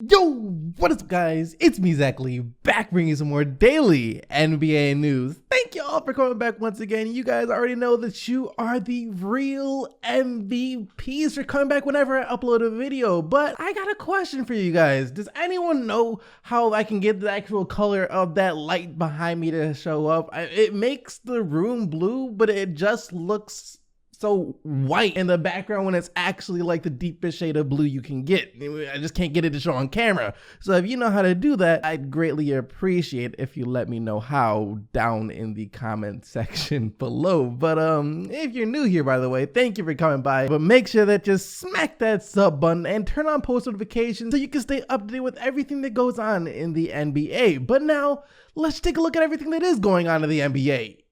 Yo, what is up guys? It's me, Zachary, back bringing you some more daily NBA news. Thank you all for coming back once again. You guys already know that you are the real MVPs for coming back whenever I upload a video. But I got a question for you guys. Does anyone know how I can get the actual color of that light behind me to show up? It makes the room blue, but it just looks so white in the background when it's actually like the deepest shade of blue you can get. I just can't get it to show on camera. So if you know how to do that, I'd greatly appreciate if you let me know how down in the comment section below. But if you're new here, by the way, thank you for coming by. But make sure that you smack that sub button and turn on post notifications so you can stay up to date with everything that goes on in the NBA. But now let's take a look at everything that is going on in the NBA.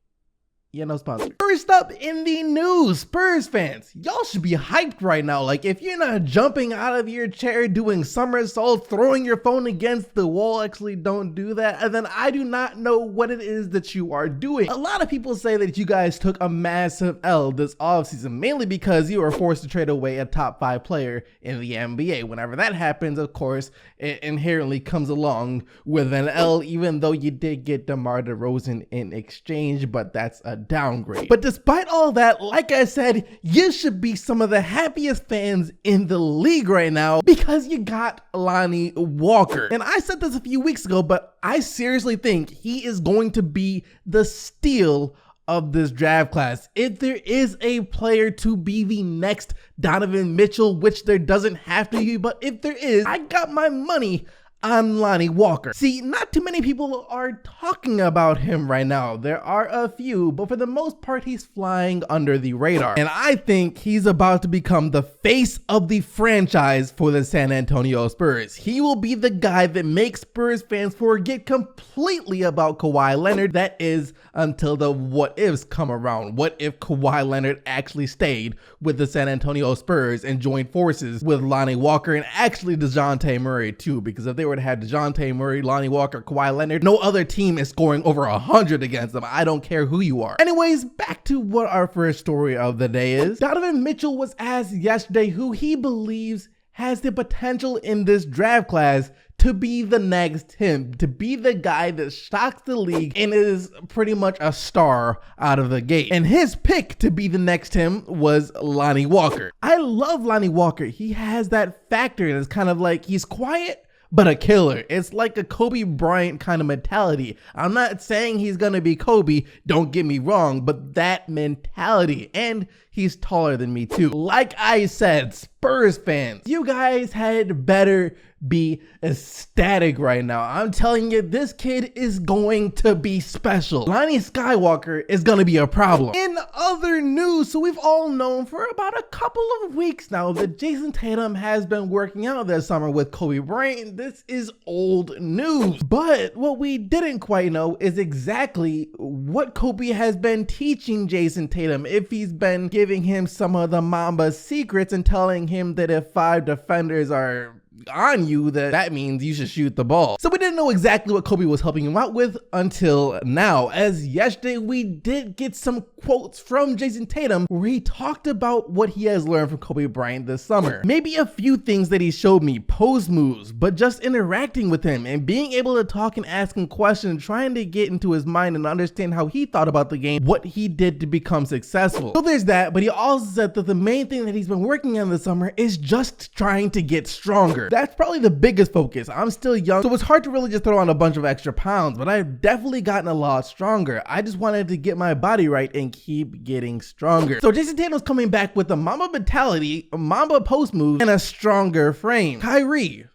Yeah, no sponsor. First up in the news, Spurs fans, y'all should be hyped right now. Like, if you're not jumping out of your chair, doing somersaults, throwing your phone against the wall, actually don't do that, and then I do not know what it is that you are doing. A lot of people say that you guys took a massive L this offseason, mainly because you were forced to trade away a top 5 player in the NBA. Whenever that happens, of course, it inherently comes along with an L, even though you did get DeMar DeRozan in exchange, but that's a downgrade. But despite all that, like I said, you should be some of the happiest fans in the league right now because you got Lonnie Walker. And I said this a few weeks ago, but I seriously think he is going to be the steal of this draft class. If there is a player to be the next Donovan Mitchell, which there doesn't have to be, but if there is, I got my money on Lonnie Walker. See, not too many people are talking about him right now. There are a few, but for the most part, he's flying under the radar. And I think he's about to become the face of the franchise for the San Antonio Spurs. He will be the guy that makes Spurs fans forget completely about Kawhi Leonard. That is until the what ifs come around. What if Kawhi Leonard actually stayed with the San Antonio Spurs and joined forces with Lonnie Walker and actually DeJounte Murray too? Because if they were to have DeJounte Murray, Lonnie Walker, Kawhi Leonard, no other team is scoring over 100 against them. I don't care who you are. Anyways, back to what our first story of the day is. Donovan Mitchell was asked yesterday who he believes has the potential in this draft class to be the next him, to be the guy that shocks the league and is pretty much a star out of the gate. And his pick to be the next him was Lonnie Walker. I love Lonnie Walker. He has that factor and it's kind of like he's quiet but a killer. It's like a Kobe Bryant kind of mentality. I'm not saying he's gonna be Kobe, don't get me wrong, but that mentality. And he's taller than me too. Like I said, Spurs fans, you guys had better be ecstatic right now. I'm telling you, this kid is going to be special. Lonnie Skywalker is going to be a problem. In other news, so we've all known for about a couple of weeks now that Jayson Tatum has been working out this summer with Kobe Bryant. This is old news. But what we didn't quite know is exactly what Kobe has been teaching Jayson Tatum. If he's been giving him some of the Mamba secrets and telling him that if 5 defenders are on you, that means you should shoot the ball. So we didn't know exactly what Kobe was helping him out with until now, as yesterday we did get some quotes from Jayson Tatum where he talked about what he has learned from Kobe Bryant this summer. Maybe a few things that he showed me, post moves, but just interacting with him and being able to talk and ask him questions, trying to get into his mind and understand how he thought about the game, what he did to become successful. So there's that, but he also said that the main thing that he's been working on this summer is just trying to get stronger. That's probably the biggest focus. I'm still young, so it's hard to really just throw on a bunch of extra pounds, but I've definitely gotten a lot stronger. I just wanted to get my body right and keep getting stronger. So Jayson Tatum's coming back with a Mamba mentality, a Mamba post move, and a stronger frame. Kyrie,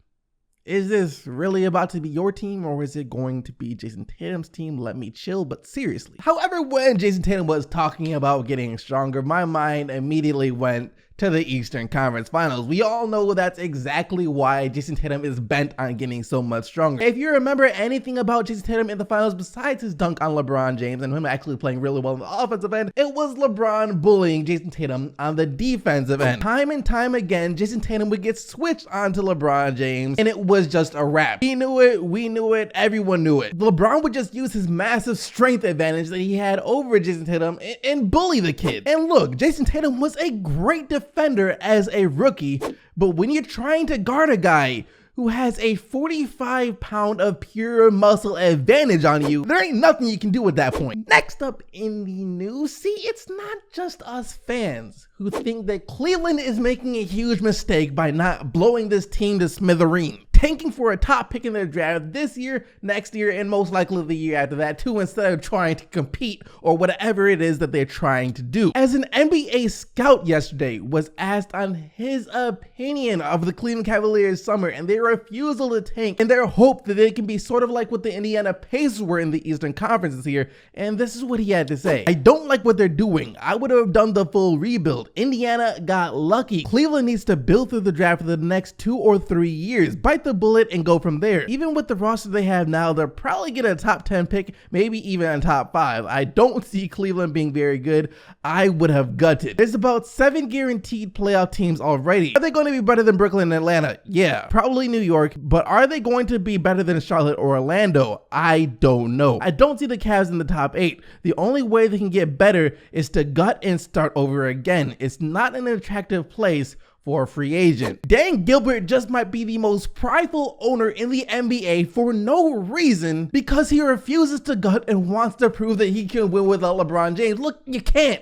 is this really about to be your team or is it going to be Jayson Tatum's team? Let me chill, but seriously. However, when Jayson Tatum was talking about getting stronger, my mind immediately went to the Eastern Conference Finals. We all know that's exactly why Jayson Tatum is bent on getting so much stronger. If you remember anything about Jayson Tatum in the finals besides his dunk on LeBron James and him actually playing really well on the offensive end, it was LeBron bullying Jayson Tatum on the defensive end. Time and time again, Jayson Tatum would get switched onto LeBron James and it was just a wrap. He knew it, we knew it, everyone knew it. LeBron would just use his massive strength advantage that he had over Jayson Tatum and bully the kid. And look, Jayson Tatum was a great defender as a rookie, but when you're trying to guard a guy who has a 45-pound of pure muscle advantage on you, there ain't nothing you can do at that point. Next up in the news, see, it's not just us fans who think that Cleveland is making a huge mistake by not blowing this team to smithereens, tanking for a top pick in their draft this year, next year, and most likely the year after that too, instead of trying to compete or whatever it is that they're trying to do. As an NBA scout yesterday was asked on his opinion of the Cleveland Cavaliers summer and their refusal to tank and their hope that they can be sort of like what the Indiana Pacers were in the Eastern Conference this year, and this is what he had to say. I don't like what they're doing. I would have done the full rebuild. Indiana got lucky. Cleveland needs to build through the draft for the next 2 or 3 years. Bite the bullet and go from there. Even with the roster they have now, they'll probably get a top 10 pick, maybe even a top 5. I don't see Cleveland being very good. I would have gutted. There's about 7 guaranteed playoff teams already. Are they going to be better than Brooklyn and Atlanta? Yeah, probably New York, but are they going to be better than Charlotte or Orlando? I don't know. I don't see the Cavs in the top 8. The only way they can get better is to gut and start over again. It's not an attractive place for a free agent. Dan Gilbert just might be the most prideful owner in the NBA for no reason, because he refuses to gut and wants to prove that he can win without LeBron James. Look, you can't.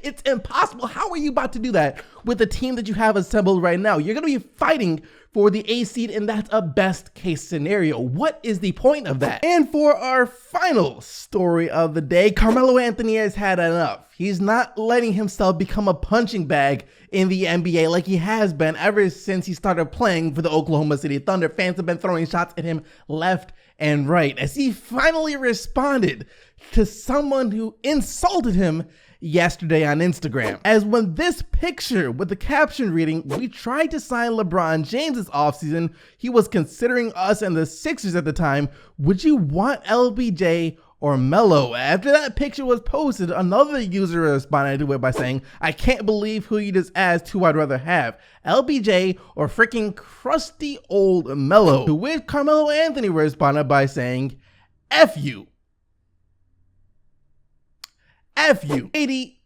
It's impossible. How are you about to do that with the team that you have assembled right now? You're going to be fighting for the A seed, and that's a best case scenario. What is the point of that? And for our final story of the day, Carmelo Anthony has had enough. He's not letting himself become a punching bag in the NBA like he has been ever since he started playing for the Oklahoma City Thunder. Fans have been throwing shots at him left and right as he finally responded to someone who insulted him yesterday on Instagram. As when this picture with the caption reading, "We tried to sign LeBron James this offseason. He was considering us and the Sixers at the time. Would you want LBJ or Melo?" After that picture was posted, another user responded to it by saying, "I can't believe who you just asked who I'd rather have, LBJ or freaking crusty old Melo." To which Carmelo Anthony responded by saying, "F you. F you." 80,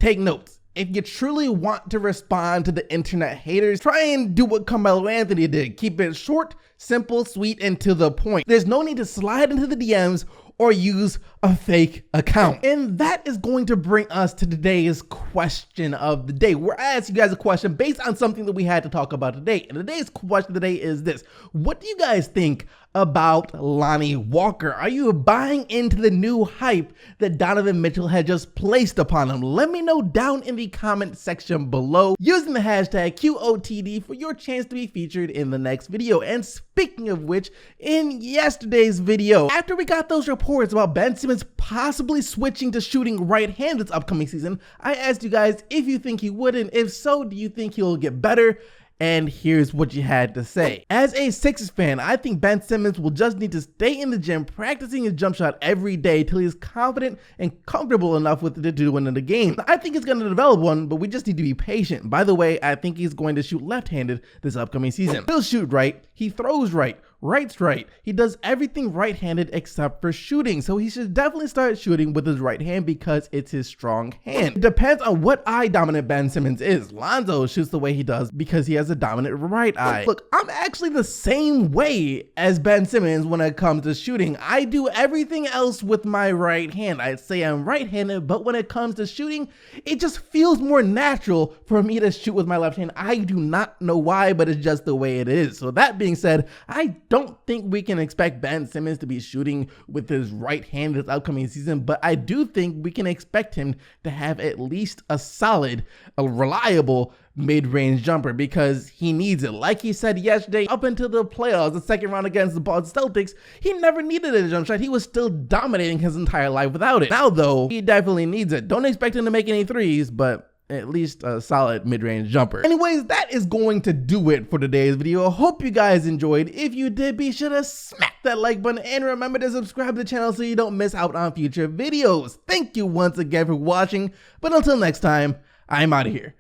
take notes. If you truly want to respond to the internet haters, try and do what Carmelo Anthony did. Keep it short, simple, sweet, and to the point. There's no need to slide into the DMs or use a fake account. And that is going to bring us to today's question of the day. We're asking you guys a question based on something that we had to talk about today. And today's question of the day is this: what do you guys think about Lonnie Walker? Are you buying into the new hype that Donovan Mitchell had just placed upon him? Let me know down in the comment section below using the hashtag QOTD for your chance to be featured in the next video. And speaking of which, in yesterday's video, after we got those reports about Ben Simmons possibly switching to shooting right-handed this upcoming season, I asked you guys if you think he would, and if so, do you think he'll get better? And here's what you had to say. As a Sixers fan, I think Ben Simmons will just need to stay in the gym practicing his jump shot every day till he's confident and comfortable enough with it to do it in the game. I think he's going to develop one, but we just need to be patient. By the way, I think he's going to shoot left-handed this upcoming season. He'll shoot right, he throws right, writes right. He does everything right-handed except for shooting, so he should definitely start shooting with his right hand because it's his strong hand. It depends on what eye dominant Ben Simmons is. Lonzo shoots the way he does because he has a dominant right eye. Look, I'm actually the same way as Ben Simmons when it comes to shooting. I do everything else with my right hand. I'd say I'm right-handed, but when it comes to shooting, it just feels more natural for me to shoot with my left hand. I do not know why, but it's just the way it is. So that being said, I don't think we can expect Ben Simmons to be shooting with his right hand this upcoming season, but I do think we can expect him to have at least a solid, a reliable mid-range jumper because he needs it. Like he said yesterday, up until the playoffs, the second round against the Boston Celtics, he never needed a jump shot. He was still dominating his entire life without it. Now though, he definitely needs it. Don't expect him to make any threes, but at least a solid mid-range jumper. Anyways, that is going to do it for today's video. I hope you guys enjoyed. If you did, be sure to smack that like button and remember to subscribe to the channel so you don't miss out on future videos. Thank you once again for watching, but until next time, I'm out of here.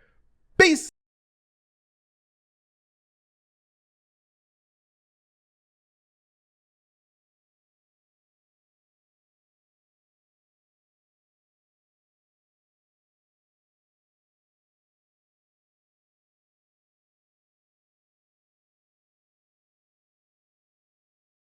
Peace!